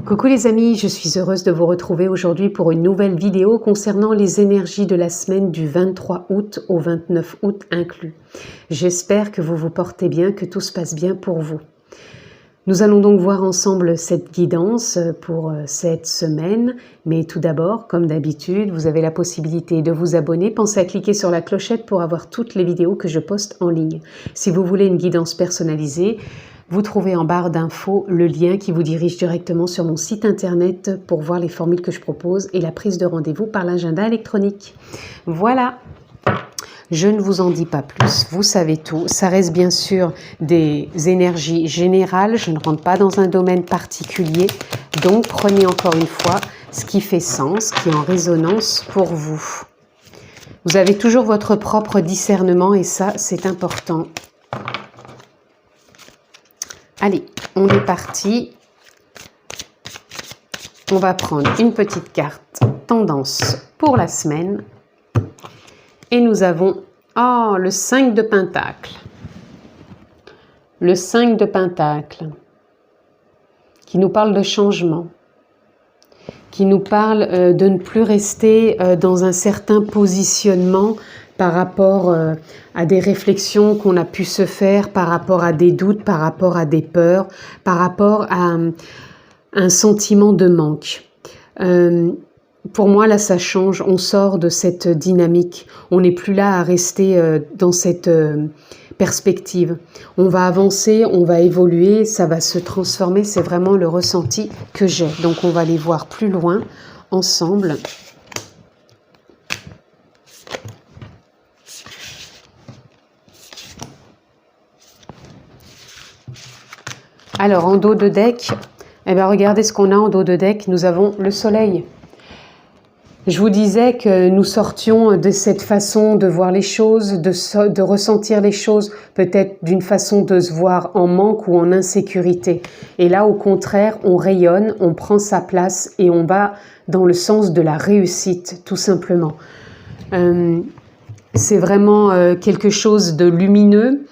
Coucou les amis, je suis heureuse de vous retrouver aujourd'hui pour une nouvelle vidéo concernant les énergies de la semaine du 23 août au 29 août inclus. J'espère que vous vous portez bien, que tout se passe bien pour vous. Nous allons donc voir ensemble cette guidance pour cette semaine, mais tout d'abord, comme d'habitude, vous avez la possibilité de vous abonner. Pensez à cliquer sur la clochette pour avoir toutes les vidéos que je poste en ligne. Si vous voulez une guidance personnalisée, vous trouvez en barre d'infos le lien qui vous dirige directement sur mon site internet pour voir les formules que je propose et la prise de rendez-vous par l'agenda électronique. Voilà, je ne vous en dis pas plus, vous savez tout. Ça reste bien sûr des énergies générales, je ne rentre pas dans un domaine particulier. Donc prenez encore une fois ce qui fait sens, qui est en résonance pour vous. Vous avez toujours votre propre discernement et ça, c'est important. Allez, on est parti. On va prendre une petite carte tendance pour la semaine. Et nous avons le 5 de Pentacle. Le 5 de Pentacle qui nous parle de changement, qui nous parle de ne plus rester dans un certain positionnement par rapport à des réflexions qu'on a pu se faire, par rapport à des doutes, par rapport à des peurs, par rapport à un sentiment de manque. Pour moi, là, ça change. On sort de cette dynamique. On n'est plus là à rester dans cette perspective. On va avancer, on va évoluer, ça va se transformer. C'est vraiment le ressenti que j'ai. Donc, on va aller voir plus loin ensemble. Alors, en dos de deck, eh bien, regardez ce qu'on a en dos de deck. Nous avons le soleil. Je vous disais que nous sortions de cette façon de voir les choses, de ressentir les choses, peut-être d'une façon de se voir en manque ou en insécurité. Et là, au contraire, on rayonne, on prend sa place et on va dans le sens de la réussite, tout simplement. C'est vraiment quelque chose de lumineux.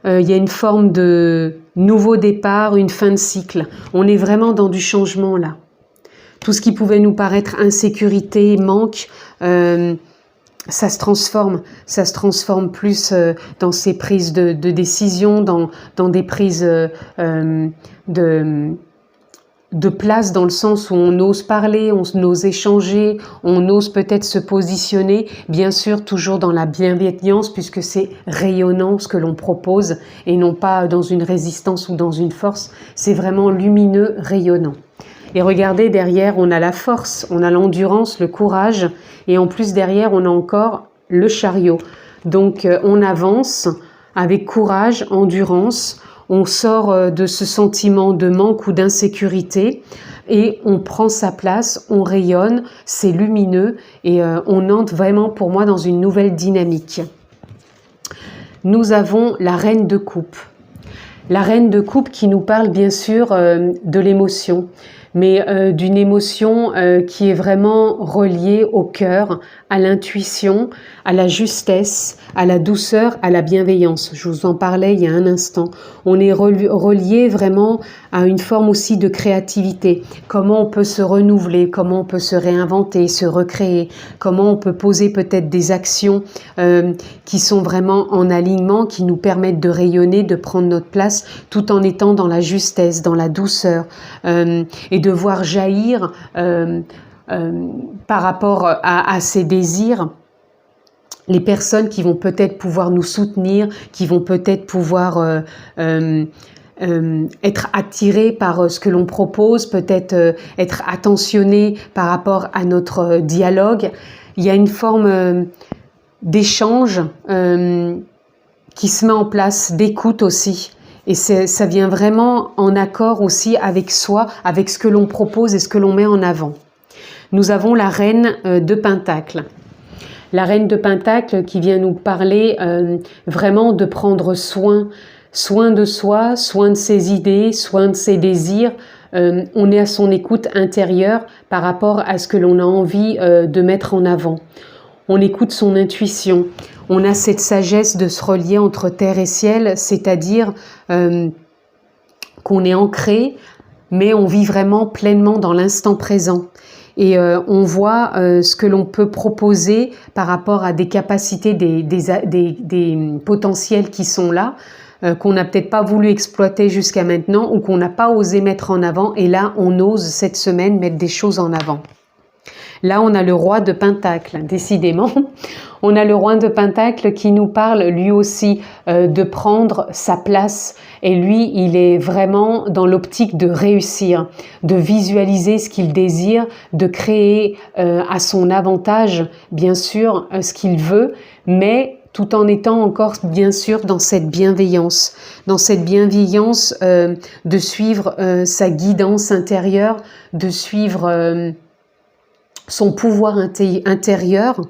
Il y a une forme de nouveau départ, une fin de cycle. On est vraiment dans du changement là. Tout ce qui pouvait nous paraître insécurité, manque, ça se transforme plus dans ces prises de décision, dans des prises de place, dans le sens où on ose parler, on ose échanger, on ose peut-être se positionner, bien sûr toujours dans la bienveillance puisque c'est rayonnant ce que l'on propose et non pas dans une résistance ou dans une force, c'est vraiment lumineux, rayonnant. Et regardez, derrière, on a la force, on a l'endurance, le courage, et en plus derrière, on a encore le chariot. Donc on avance avec courage, endurance, on sort de ce sentiment de manque ou d'insécurité et on prend sa place, on rayonne, c'est lumineux et on entre vraiment pour moi dans une nouvelle dynamique. Nous avons la reine de coupe. La reine de coupe qui nous parle bien sûr de l'émotion, mais d'une émotion qui est vraiment reliée au cœur, à l'intuition, à la justesse, à la douceur, à la bienveillance. Je vous en parlais il y a un instant. On est relié vraiment à une forme aussi de créativité. Comment on peut se renouveler, comment on peut se réinventer, se recréer, comment on peut poser peut-être des actions qui sont vraiment en alignement, qui nous permettent de rayonner, de prendre notre place, tout en étant dans la justesse, dans la douceur, et de voir jaillir par rapport à ces désirs, les personnes qui vont peut-être pouvoir nous soutenir, qui vont peut-être pouvoir être attirées par ce que l'on propose, peut-être être attentionnées par rapport à notre dialogue. Il y a une forme d'échange qui se met en place, d'écoute aussi. Et ça vient vraiment en accord aussi avec soi, avec ce que l'on propose et ce que l'on met en avant. Nous avons la reine de Pentacle. La reine de Pentacle qui vient nous parler vraiment de prendre soin de soi, soin de ses idées, soin de ses désirs. On est à son écoute intérieure par rapport à ce que l'on a envie de mettre en avant. On écoute son intuition. On a cette sagesse de se relier entre terre et ciel, c'est-à-dire qu'on est ancré mais on vit vraiment pleinement dans l'instant présent. Et on voit ce que l'on peut proposer par rapport à des capacités, des potentiels qui sont là, qu'on n'a peut-être pas voulu exploiter jusqu'à maintenant ou qu'on n'a pas osé mettre en avant. Et là, on ose cette semaine mettre des choses en avant. Là, on a le roi de Pentacle, décidément. On a le roi de Pentacle qui nous parle lui aussi de prendre sa place. Et lui, il est vraiment dans l'optique de réussir, de visualiser ce qu'il désire, de créer à son avantage, bien sûr, ce qu'il veut, mais tout en étant encore, bien sûr, dans cette bienveillance de suivre sa guidance intérieure, de suivre son pouvoir intérieur,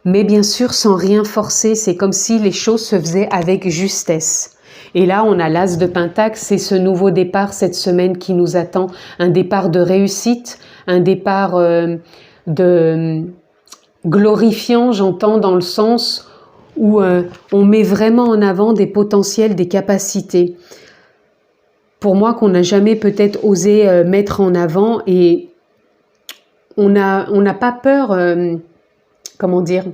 mais bien sûr sans rien forcer. C'est comme si les choses se faisaient avec justesse. Et là, on a l'As de Pentacle, c'est ce nouveau départ cette semaine qui nous attend, un départ de réussite, un départ de glorifiant, j'entends, dans le sens où on met vraiment en avant des potentiels, des capacités. Pour moi, qu'on n'a jamais peut-être osé mettre en avant, et on n'a pas peur, comment dire,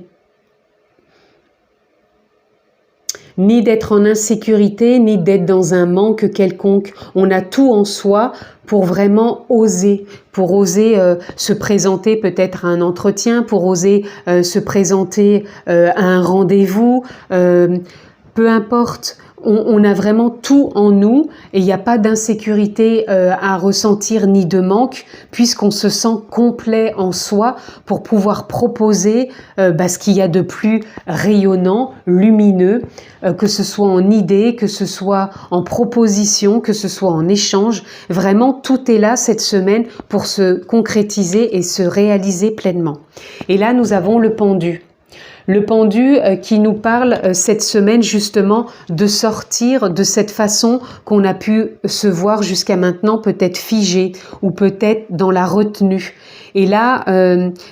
ni d'être en insécurité, ni d'être dans un manque quelconque. On a tout en soi pour vraiment oser, se présenter peut-être à un entretien, pour oser se présenter à un rendez-vous, peu importe. On a vraiment tout en nous et il n'y a pas d'insécurité à ressentir ni de manque, puisqu'on se sent complet en soi pour pouvoir proposer ce qu'il y a de plus rayonnant, lumineux, que ce soit en idée, que ce soit en proposition, que ce soit en échange. Vraiment, tout est là cette semaine pour se concrétiser et se réaliser pleinement. Et là, nous avons le pendu. Le pendu qui nous parle cette semaine justement de sortir de cette façon qu'on a pu se voir jusqu'à maintenant, peut-être figé ou peut-être dans la retenue. Et là,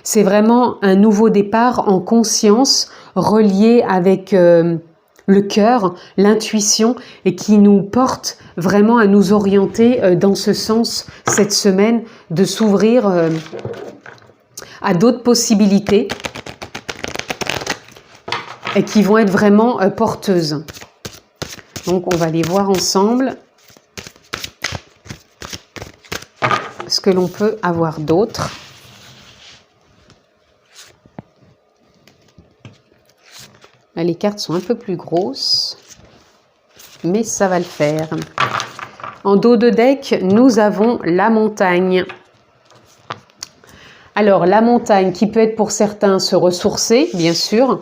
c'est vraiment un nouveau départ en conscience, relié avec le cœur, l'intuition, et qui nous porte vraiment à nous orienter dans ce sens cette semaine, de s'ouvrir à d'autres possibilités et qui vont être vraiment porteuses. Donc on va les voir ensemble, ce que l'on peut avoir d'autre. Là, les cartes sont un peu plus grosses, mais ça va le faire. En dos de deck, nous avons la montagne. Alors la montagne qui peut être pour certains se ressourcer, bien sûr.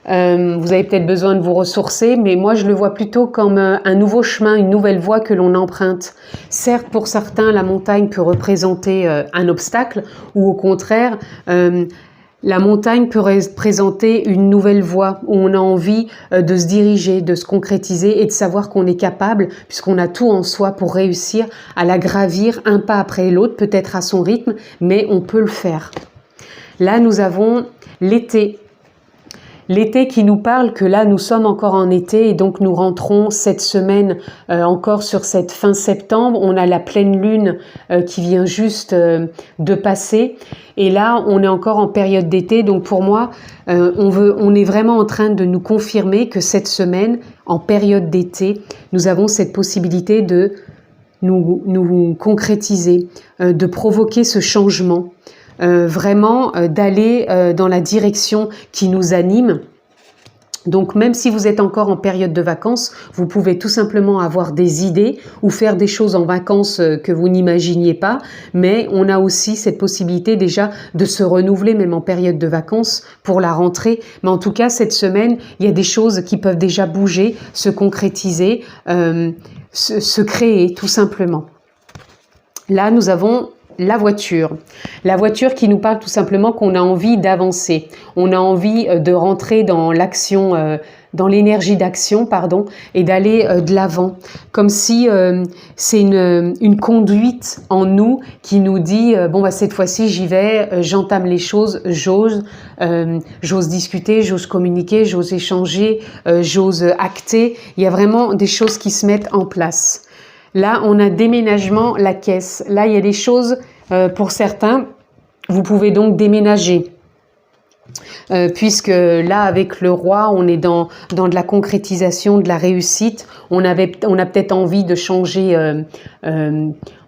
Vous avez peut-être besoin de vous ressourcer, mais moi je le vois plutôt comme un nouveau chemin, une nouvelle voie que l'on emprunte. Certes, pour certains, la montagne peut représenter un obstacle, ou au contraire, la montagne peut représenter une nouvelle voie où on a envie de se diriger, de se concrétiser et de savoir qu'on est capable, puisqu'on a tout en soi pour réussir à la gravir un pas après l'autre, peut-être à son rythme, mais on peut le faire. Là, nous avons l'été. L'été qui nous parle que là, nous sommes encore en été et donc nous rentrons cette semaine encore sur cette fin septembre. On a la pleine lune qui vient juste de passer et là, on est encore en période d'été. Donc pour moi, on est vraiment en train de nous confirmer que cette semaine, en période d'été, nous avons cette possibilité de nous concrétiser, de provoquer ce changement. Vraiment d'aller dans la direction qui nous anime. Donc même si vous êtes encore en période de vacances, vous pouvez tout simplement avoir des idées ou faire des choses en vacances que vous n'imaginiez pas, mais on a aussi cette possibilité déjà de se renouveler même en période de vacances pour la rentrée. Mais en tout cas, cette semaine, il y a des choses qui peuvent déjà bouger, se concrétiser, se créer tout simplement. Là, nous avons la voiture. La voiture qui nous parle tout simplement qu'on a envie d'avancer. On a envie de rentrer dans l'action, dans l'énergie d'action, pardon, et d'aller de l'avant. Comme si c'est une conduite en nous qui nous dit bon bah cette fois-ci j'y vais, j'entame les choses, j'ose discuter, j'ose communiquer, j'ose échanger, j'ose acter. Il y a vraiment des choses qui se mettent en place. Là, on a déménagement, la caisse. Là, il y a des choses, pour certains, vous pouvez donc déménager. Puisque là, avec le roi, on est dans de la concrétisation, de la réussite. On a peut-être envie de changer,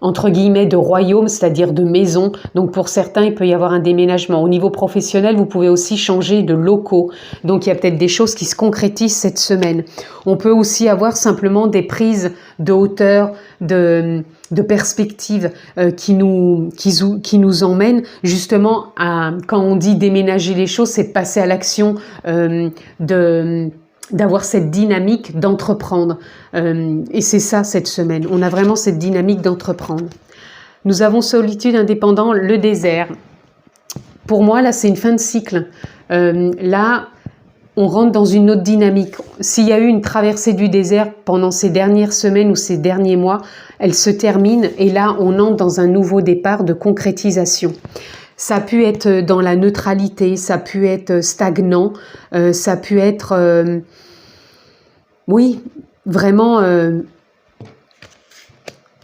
entre guillemets, de royaume, c'est-à-dire de maison. Donc, pour certains, il peut y avoir un déménagement. Au niveau professionnel, vous pouvez aussi changer de locaux. Donc, il y a peut-être des choses qui se concrétisent cette semaine. On peut aussi avoir simplement des prises de hauteur, de perspective qui nous emmènent justement à, quand on dit déménager les choses, c'est de passer à l'action, d'avoir cette dynamique d'entreprendre. Et c'est ça cette semaine. On a vraiment cette dynamique d'entreprendre. Nous avons solitude, indépendant, le désert. Pour moi, là, c'est une fin de cycle. Là, on rentre dans une autre dynamique. S'il y a eu une traversée du désert pendant ces dernières semaines ou ces derniers mois, elle se termine et là, on entre dans un nouveau départ de concrétisation. Ça a pu être dans la neutralité, ça a pu être stagnant, ça a pu être, oui, vraiment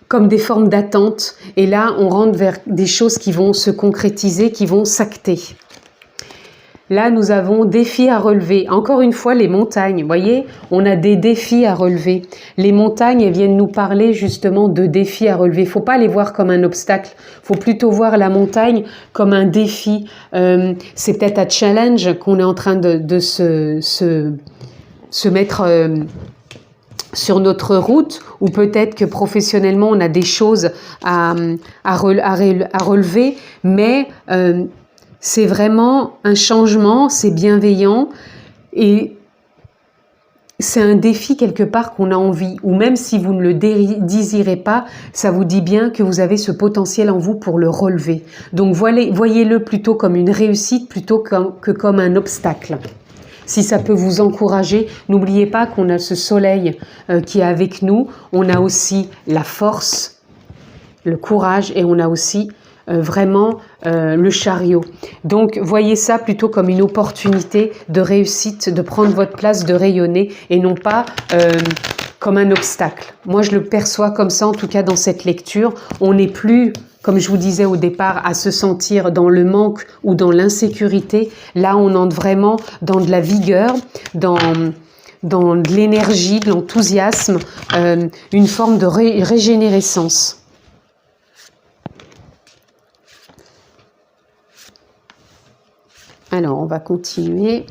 comme des formes d'attente. Et là, on rentre vers des choses qui vont se concrétiser, qui vont s'acter. Là, nous avons défis à relever. Encore une fois, les montagnes. Vous voyez, on a des défis à relever. Les montagnes, elles viennent nous parler justement de défis à relever. Il ne faut pas les voir comme un obstacle. Il faut plutôt voir la montagne comme un défi. C'est peut-être un challenge qu'on est en train de se mettre sur notre route, ou peut-être que professionnellement, on a des choses à relever, mais c'est vraiment un changement, c'est bienveillant et c'est un défi quelque part qu'on a envie, ou même si vous ne le désirez pas, ça vous dit bien que vous avez ce potentiel en vous pour le relever. Donc voyez-le plutôt comme une réussite plutôt que comme un obstacle. Si ça peut vous encourager, n'oubliez pas qu'on a ce soleil qui est avec nous, on a aussi la force, le courage et on a aussi vraiment le chariot. Donc voyez ça plutôt comme une opportunité de réussite, de prendre votre place, de rayonner et non pas comme un obstacle. Moi je le perçois comme ça, en tout cas dans cette lecture. On n'est plus, comme je vous disais au départ, à se sentir dans le manque ou dans l'insécurité. Là on entre vraiment dans de la vigueur, dans de l'énergie, de l'enthousiasme, une forme de régénérescence. Alors, on va continuer.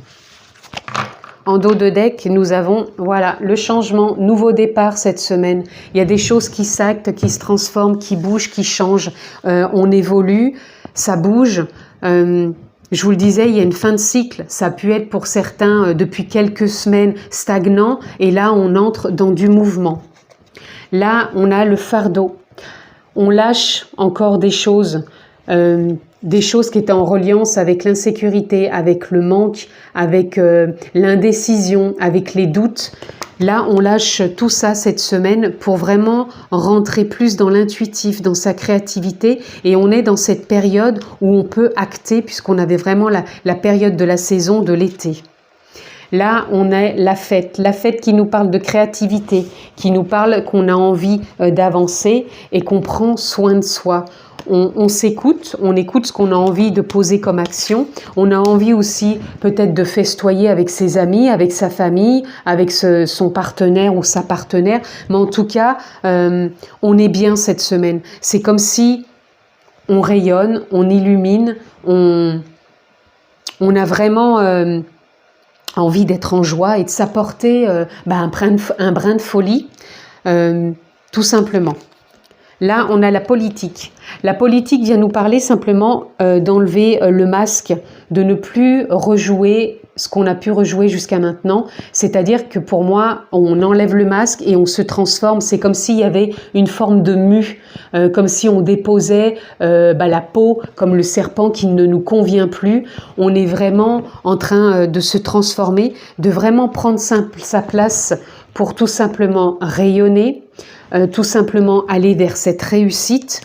En dos de deck, nous avons, voilà, le changement, nouveau départ cette semaine. Il y a des choses qui s'actent, qui se transforment, qui bougent, qui changent. On évolue, ça bouge. Je vous le disais, il y a une fin de cycle. Ça a pu être pour certains depuis quelques semaines stagnant. Et là, on entre dans du mouvement. Là, on a le fardeau. On lâche encore des choses qui étaient en reliance avec l'insécurité, avec le manque, avec l'indécision, avec les doutes. Là, on lâche tout ça cette semaine pour vraiment rentrer plus dans l'intuitif, dans sa créativité. Et on est dans cette période où on peut acter, puisqu'on avait vraiment la période de la saison de l'été. Là, on a la fête qui nous parle de créativité, qui nous parle qu'on a envie d'avancer et qu'on prend soin de soi. On s'écoute, on écoute ce qu'on a envie de poser comme action. On a envie aussi peut-être de festoyer avec ses amis, avec sa famille, avec son partenaire ou sa partenaire. Mais en tout cas, on est bien cette semaine. C'est comme si on rayonne, on illumine, on a vraiment envie d'être en joie et de s'apporter un brin de folie, tout simplement. Là, on a la politique. La politique vient nous parler simplement d'enlever le masque, de ne plus rejouer ce qu'on a pu rejouer jusqu'à maintenant. C'est-à-dire que pour moi, on enlève le masque et on se transforme. C'est comme s'il y avait une forme de mue, comme si on déposait la peau, comme le serpent qui ne nous convient plus. On est vraiment en train de se transformer, de vraiment prendre sa place pour tout simplement rayonner, tout simplement aller vers cette réussite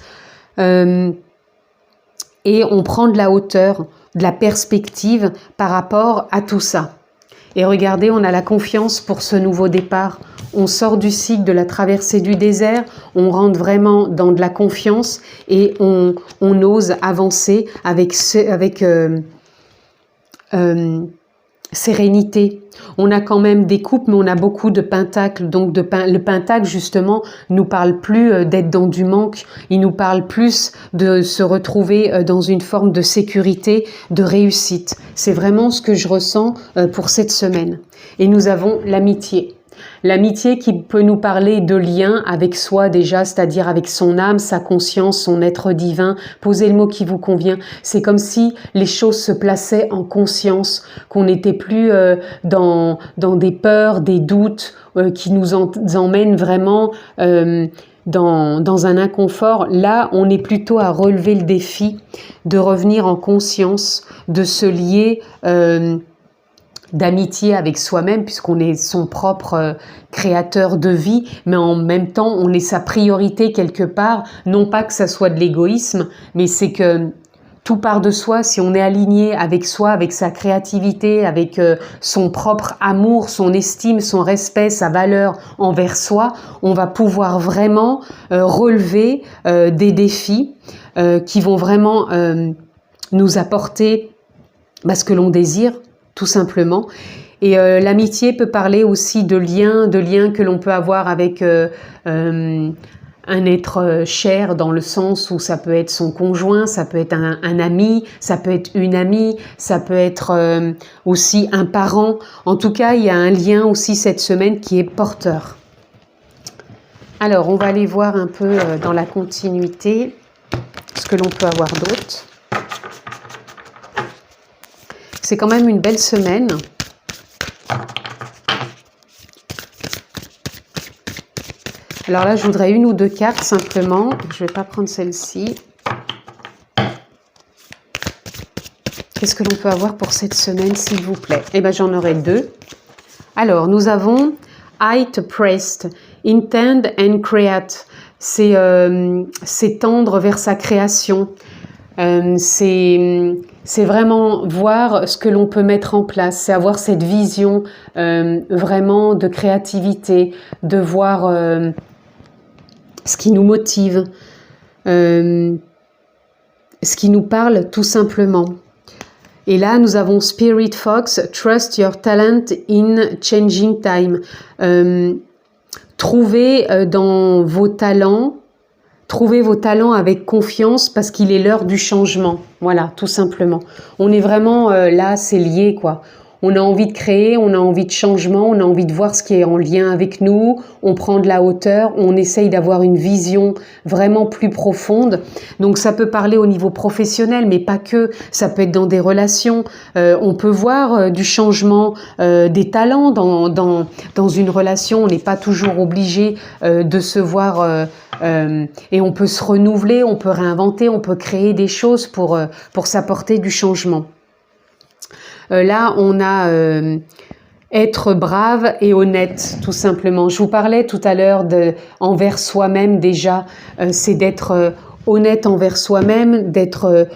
et on prend de la hauteur, de la perspective par rapport à tout ça. Et regardez, on a la confiance pour ce nouveau départ, on sort du cycle de la traversée du désert, on rentre vraiment dans de la confiance et on ose avancer avec sérénité. On a quand même des coupes, mais on a beaucoup de pentacles. Donc le pentacle, justement, nous parle plus d'être dans du manque. Il nous parle plus de se retrouver dans une forme de sécurité, de réussite. C'est vraiment ce que je ressens pour cette semaine. Et nous avons l'amitié. L'amitié qui peut nous parler de lien avec soi déjà, c'est-à-dire avec son âme, sa conscience, son être divin. Posez le mot qui vous convient. C'est comme si les choses se plaçaient en conscience, qu'on n'était plus dans des peurs, des doutes qui nous emmènent vraiment dans un inconfort. Là, on est plutôt à relever le défi de revenir en conscience, de se lier d'amitié avec soi-même, puisqu'on est son propre créateur de vie, mais en même temps, on est sa priorité quelque part. Non pas que ça soit de l'égoïsme, mais c'est que tout part de soi. Si on est aligné avec soi, avec sa créativité, avec son propre amour, son estime, son respect, sa valeur envers soi, on va pouvoir vraiment relever des défis qui vont vraiment nous apporter ce que l'on désire, tout simplement. Et l'amitié peut parler aussi de liens que l'on peut avoir avec un être cher, dans le sens où ça peut être son conjoint, ça peut être un ami, ça peut être une amie, ça peut être aussi un parent. En tout cas, il y a un lien aussi cette semaine qui est porteur. Alors, on va aller voir un peu dans la continuité ce que l'on peut avoir d'autre. C'est quand même une belle semaine. Alors là, je voudrais une ou deux cartes simplement. Je ne vais pas prendre celle-ci. Qu'est-ce que l'on peut avoir pour cette semaine, s'il vous plaît? Eh bien, j'en aurai deux. Alors, nous avons Height Pressed, Intend and Create. C'est tendre vers sa création. C'est vraiment voir ce que l'on peut mettre en place, c'est avoir cette vision vraiment de créativité, de voir ce qui nous motive, ce qui nous parle tout simplement. Et là, nous avons Spirit Fox, Trust your talent in changing time. Trouvez dans vos talents, trouvez vos talents avec confiance parce qu'il est l'heure du changement. Voilà, tout simplement. On est vraiment là, c'est lié, quoi. On a envie de créer, on a envie de changement, on a envie de voir ce qui est en lien avec nous, on prend de la hauteur, on essaye d'avoir une vision vraiment plus profonde. Donc ça peut parler au niveau professionnel, mais pas que, ça peut être dans des relations. On peut voir du changement des talents dans une relation, on n'est pas toujours obligé de se voir et on peut se renouveler, on peut réinventer, on peut créer des choses pour s'apporter du changement. Là, on a être brave et honnête, tout simplement. Je vous parlais tout à l'heure envers soi-même déjà, c'est d'être honnête envers soi-même, d'être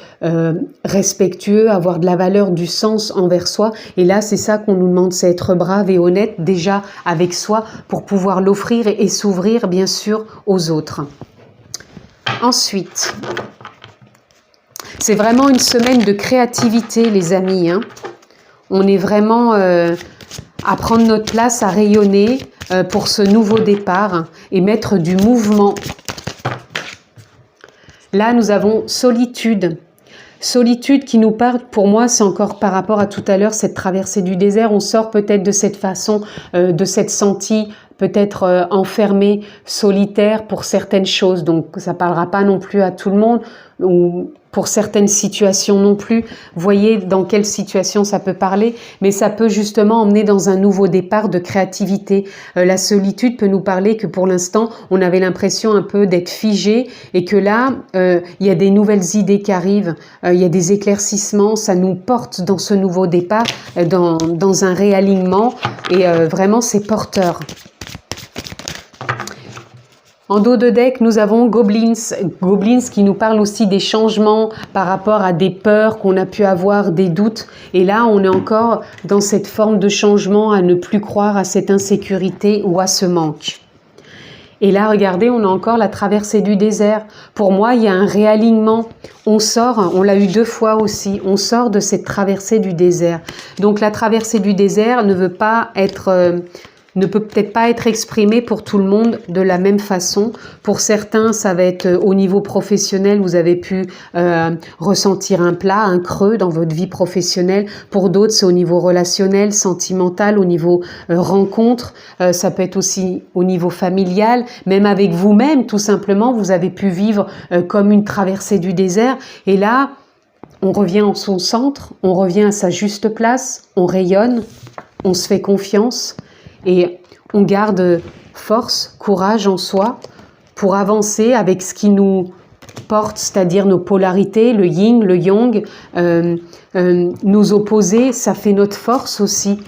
respectueux, avoir de la valeur, du sens envers soi. Et là, c'est ça qu'on nous demande, c'est être brave et honnête déjà avec soi pour pouvoir l'offrir et s'ouvrir, bien sûr, aux autres. Ensuite, c'est vraiment une semaine de créativité, les amis, hein. On est vraiment à prendre notre place, à rayonner pour ce nouveau départ et mettre du mouvement. Là, nous avons solitude. Solitude qui nous parle, pour moi, c'est encore par rapport à tout à l'heure, cette traversée du désert. On sort peut-être de cette façon, de cette sentie peut-être enfermé, solitaire pour certaines choses. Donc, ça ne parlera pas non plus à tout le monde, ou pour certaines situations non plus. Voyez dans quelle situation ça peut parler, mais ça peut justement emmener dans un nouveau départ de créativité. La solitude peut nous parler que pour l'instant, on avait l'impression un peu d'être figé et que là, il y a des nouvelles idées qui arrivent, il y a des éclaircissements, ça nous porte dans ce nouveau départ, dans un réalignement et vraiment c'est porteur. En dos de deck, nous avons Goblins. Goblins qui nous parle aussi des changements par rapport à des peurs qu'on a pu avoir, des doutes. Et là, on est encore dans cette forme de changement, à ne plus croire à cette insécurité ou à ce manque. Et là, regardez, on a encore la traversée du désert. Pour moi, il y a un réalignement. On sort, on l'a eu 2 fois aussi, on sort de cette traversée du désert. Donc la traversée du désert ne veut pas être... ne peut peut-être pas être exprimé pour tout le monde de la même façon. Pour certains, ça va être au niveau professionnel, vous avez pu ressentir un plat, un creux dans votre vie professionnelle. Pour d'autres, c'est au niveau relationnel, sentimental, au niveau rencontre. Ça peut être aussi au niveau familial, même avec vous-même, tout simplement. Vous avez pu vivre comme une traversée du désert. Et là, on revient en son centre, on revient à sa juste place, on rayonne, on se fait confiance. Et on garde force, courage en soi pour avancer avec ce qui nous porte, c'est-à-dire nos polarités, le yin, le yang, nos opposés, ça fait notre force aussi.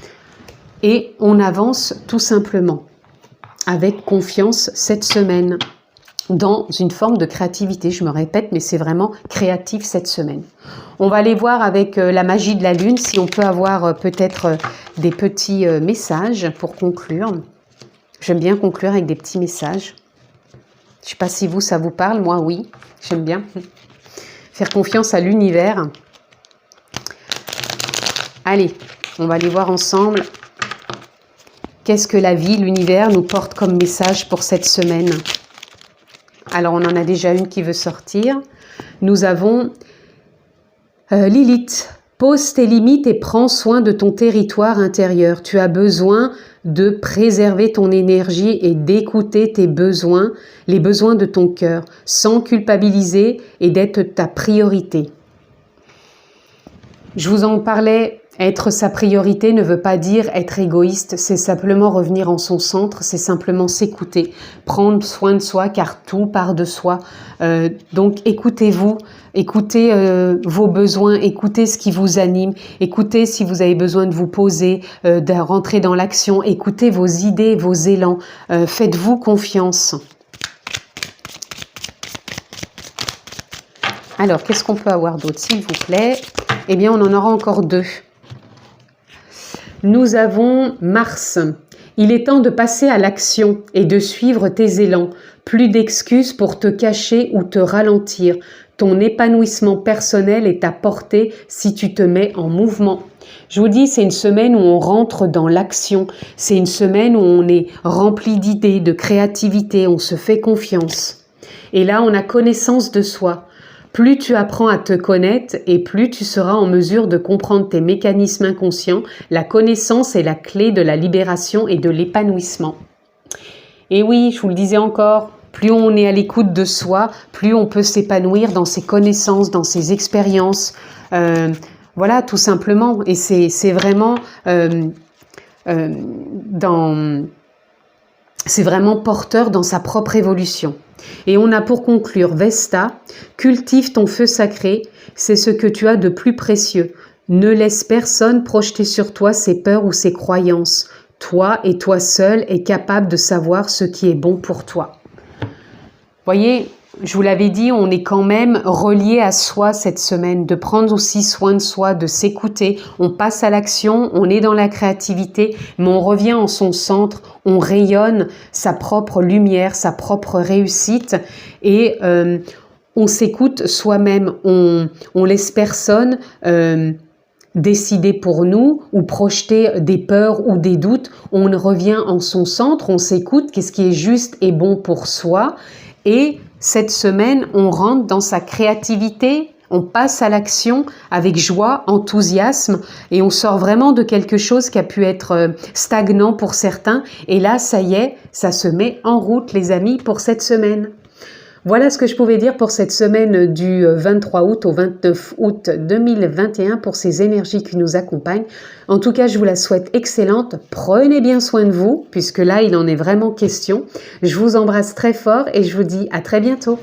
Et on avance tout simplement avec confiance cette semaine dans une forme de créativité. Je me répète, mais c'est vraiment créatif cette semaine. On va aller voir avec la magie de la lune si on peut avoir peut-être des petits messages pour conclure. J'aime bien conclure avec des petits messages. Je ne sais pas si vous, ça vous parle. Moi, oui. J'aime bien. Faire confiance à l'univers. Allez, on va aller voir ensemble. Qu'est-ce que la vie, l'univers nous porte comme message pour cette semaine? Alors, on en a déjà une qui veut sortir. Nous avons Lilith. Pose tes limites et prends soin de ton territoire intérieur. Tu as besoin de préserver ton énergie et d'écouter tes besoins, les besoins de ton cœur, sans culpabiliser et d'être ta priorité. Je vous en parlais. Être sa priorité ne veut pas dire être égoïste, c'est simplement revenir en son centre, c'est simplement s'écouter, prendre soin de soi car tout part de soi. Donc écoutez-vous, écoutez vos besoins, écoutez ce qui vous anime, écoutez si vous avez besoin de vous poser, de rentrer dans l'action, écoutez vos idées, vos élans, faites-vous confiance. Alors, qu'est-ce qu'on peut avoir d'autre, s'il vous plaît? Eh bien, on en aura encore 2. Nous avons Mars. Il est temps de passer à l'action et de suivre tes élans. Plus d'excuses pour te cacher ou te ralentir. Ton épanouissement personnel est à portée si tu te mets en mouvement. Je vous dis, c'est une semaine où on rentre dans l'action. C'est une semaine où on est rempli d'idées, de créativité, on se fait confiance. Et là, on a connaissance de soi. Plus tu apprends à te connaître et plus tu seras en mesure de comprendre tes mécanismes inconscients. La connaissance est la clé de la libération et de l'épanouissement. Et oui, je vous le disais encore, plus on est à l'écoute de soi, plus on peut s'épanouir dans ses connaissances, dans ses expériences. Voilà, tout simplement. Et c'est vraiment c'est vraiment porteur dans sa propre évolution. Et on a pour conclure Vesta, cultive ton feu sacré, c'est ce que tu as de plus précieux. Ne laisse personne projeter sur toi ses peurs ou ses croyances. Toi et toi seul es capable de savoir ce qui est bon pour toi. Voyez, je vous l'avais dit, on est quand même relié à soi cette semaine, de prendre aussi soin de soi, de s'écouter. On passe à l'action, on est dans la créativité, mais on revient en son centre, on rayonne sa propre lumière, sa propre réussite et on s'écoute soi-même. On laisse personne décider pour nous ou projeter des peurs ou des doutes. On revient en son centre, on s'écoute, qu'est-ce qui est juste et bon pour soi. Et cette semaine, on rentre dans sa créativité, on passe à l'action avec joie, enthousiasme et on sort vraiment de quelque chose qui a pu être stagnant pour certains. Et là, ça y est, ça se met en route, les amis, pour cette semaine. Voilà ce que je pouvais dire pour cette semaine du 23 août au 29 août 2021 pour ces énergies qui nous accompagnent. En tout cas, je vous la souhaite excellente. Prenez bien soin de vous, puisque là, il en est vraiment question. Je vous embrasse très fort et je vous dis à très bientôt.